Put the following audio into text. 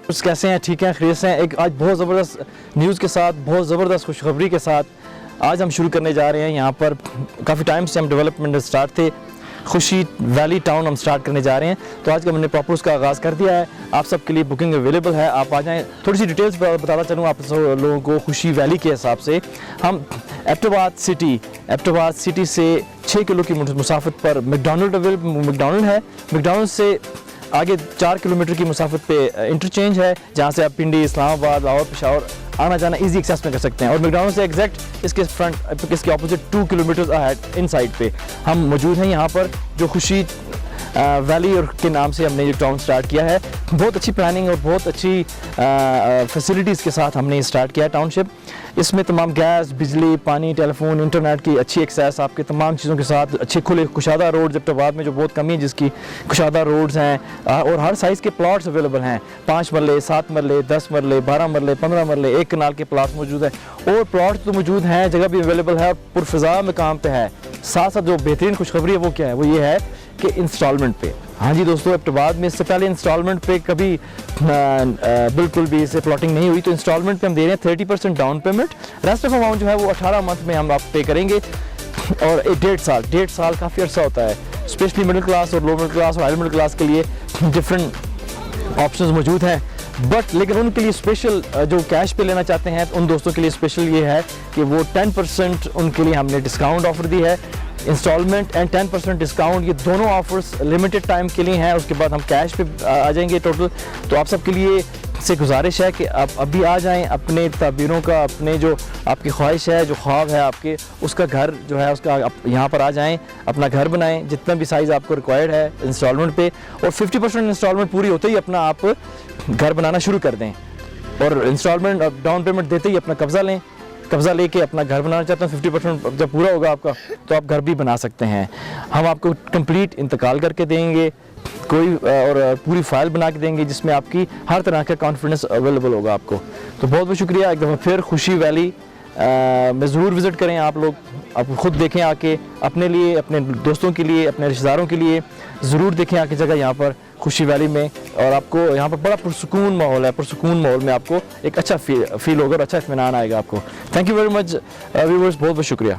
कुछ कैसे हैं? ठीक हैं, खैरियत से हैं। एक आज बहुत ज़बरदस्त न्यूज़ के साथ, बहुत ज़बरदस्त खुशखबरी के साथ आज हम शुरू करने जा रहे हैं। यहाँ पर काफ़ी टाइम से हम डेवलपमेंट स्टार्ट थे, खुशी वैली टाउन हम स्टार्ट करने जा रहे हैं। तो आज का हमने प्रॉपर उसका आगाज़ कर दिया है। आप सबके लिए बुकिंग अवेलेबल है, आप आ जाएं। थोड़ी सी डिटेल्स बताता चलूँ आप सब लोगों को। खुशी वैली के हिसाब से हम एबटाबाद सिटी से 6 किलो की मुसाफत पर मैकडॉनल्ड है। मैकडॉनल्ड से आगे 4 किलोमीटर की मुसाफत पे इंटरचेंज है, जहाँ से आप पिंडी, इस्लामाबाद, लाहौर, पेशावर आना जाना इजी एक्सेस में कर सकते हैं। और मैकडॉनल्ड से एग्जैक्ट इसके opposite 2 kilometre ahead in side पे हम मौजूद हैं। यहाँ पर जो खुशी वैली और के नाम से हमने ये टाउन स्टार्ट किया है। बहुत अच्छी प्लानिंग और बहुत अच्छी फैसिलिटीज़ के साथ हमने स्टार्ट किया है टाउनशिप। इसमें तमाम गैस, बिजली, पानी, टेलीफोन, इंटरनेट की अच्छी एक्सेस आपके तमाम चीज़ों के साथ, अच्छे खुले कुशादा रोड्स, एबटाबाद में जो बहुत कमी है जिसकी कुशादा रोड्स हैं, और हर साइज़ के प्लॉट्स अवेलेबल हैं। 5 मरले, 7 मरले, 10 मरले, 12 मरले, 15 मरले, 1 कनाल के प्लॉट मौजूद हैं। और प्लॉट तो मौजूद हैं, जगह भी अवेलेबल है और पुरफ़िज़ा मकाम पे है। साथ साथ जो बेहतरीन खुशखबरी है वो क्या है? वो ये है कि इंस्टॉलमेंट पे। हाँ जी दोस्तों, एबटाबाद में इससे पहले इंस्टॉलमेंट पे कभी बिल्कुल भी इसे प्लॉटिंग नहीं हुई। तो इंस्टॉलमेंट पे हम दे रहे हैं 30% down payment. Rest of amount जो है वो 18 मंथ में हम आप पे करेंगे। और 1.5 साल काफ़ी अर्सा होता है, स्पेशली मिडिल क्लास और लो मिडिल क्लास और हाई मिडिल क्लास के लिए डिफरेंट ऑप्शंस मौजूद हैं। लेकिन उनके लिए स्पेशल जो कैश पे लेना चाहते हैं तो उन दोस्तों के लिए स्पेशल ये है कि वो 10% उनके लिए हमने डिस्काउंट ऑफर दी है। इंस्टॉलमेंट एंड 10% डिस्काउंट, ये दोनों ऑफर्स लिमिटेड टाइम के लिए हैं। उसके बाद हम कैश पे आ जाएंगे टोटल। तो आप सबके लिए से गुजारिश है कि आप अभी आ जाएं, अपने ताबीरों का, अपने जो आपकी ख्वाहिश है, जो ख्वाब है आपके, उसका घर जो है उसका यहाँ पर आ जाएं, अपना घर बनाएं जितना भी साइज़ आपको रिक्वायर्ड है इंस्टॉलमेंट पे। और 50% इंस्टॉलमेंट पूरी होते ही अपना आप घर बनाना शुरू कर दें। और इंस्टॉलमेंट डाउन पेमेंट देते ही अपना कब्ज़ा लेके अपना घर बनाना चाहते हैं। 50% जब पूरा होगा आपका तो आप घर भी बना सकते हैं। हम आपको कंप्लीट इंतकाल करके देंगे और पूरी फाइल बना के देंगे जिसमें आपकी हर तरह का कॉन्फिडेंस अवेलेबल होगा आपको। तो बहुत बहुत शुक्रिया। एक दफ़ा फिर खुशी वैली में ज़रूर विज़िट करें आप लोग, आप ख़ुद देखें आके, अपने लिए, अपने दोस्तों के लिए, अपने रिश्तेदारों के लिए ज़रूर देखें आके जगह यहाँ पर खुशी वैली में। और आपको यहाँ पर बड़ा पुरसुकून माहौल है, पुरसुकून माहौल में आपको एक अच्छा फील होगा और अच्छा इत्मीनान आएगा आपको। Thank you very much viewers, बहुत बहुत शुक्रिया।